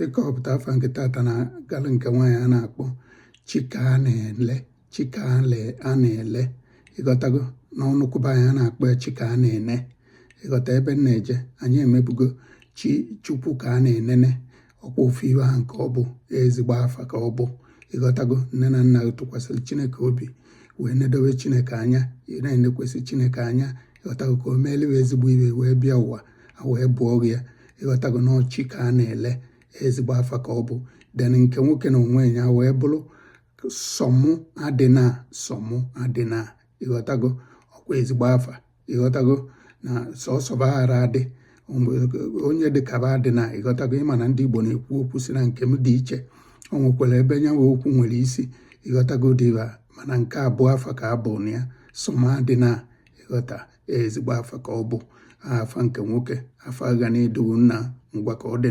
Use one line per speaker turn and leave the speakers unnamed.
ịkọpụta afa nke tata na galụ nke nwaanyị a na-akpọ Chike a na-ele ịghọtago n'ọnụkwụba anyị a na-akpọ ya Chike a na-ene ịghọta ebe m na-eje anyị emebugo Chukwu ka a na-enene ọkwa ofu iwe ahụ nke ọ bụ ezigbo afa ka ọ bụ ịghọtago nne na nna tụkwasịrị Chineke obi wee nedowe Chineke anya na-enekwesị Chineke anya ịghọtago ka o meeliwe ezigbo iwe wee bịa ụwa wee bụọ gị ya ịghọtago na Chike a na-ele ezigbo afa ka ọ bụ den nke nwoke na onwe ya wee bụrụ Sọmụ adịna ịghọtago ọkwa ezigbo afa ịghọtago na sọsọba ghara adị onye dịkaba adịna ịghọtago ịma na ndị Igbo na-ekwu okwu si na nke m dị iche o nwekwara ebe nyanwe okwu nwere isi ịghọtago dịba mana nke abụọ afa ka abụ na ya Sọmụ adịna ịghọta ezigbo afa ka ọ bụ afa nke nwoke afa ga na-edowu nna ngwa ka ọ dị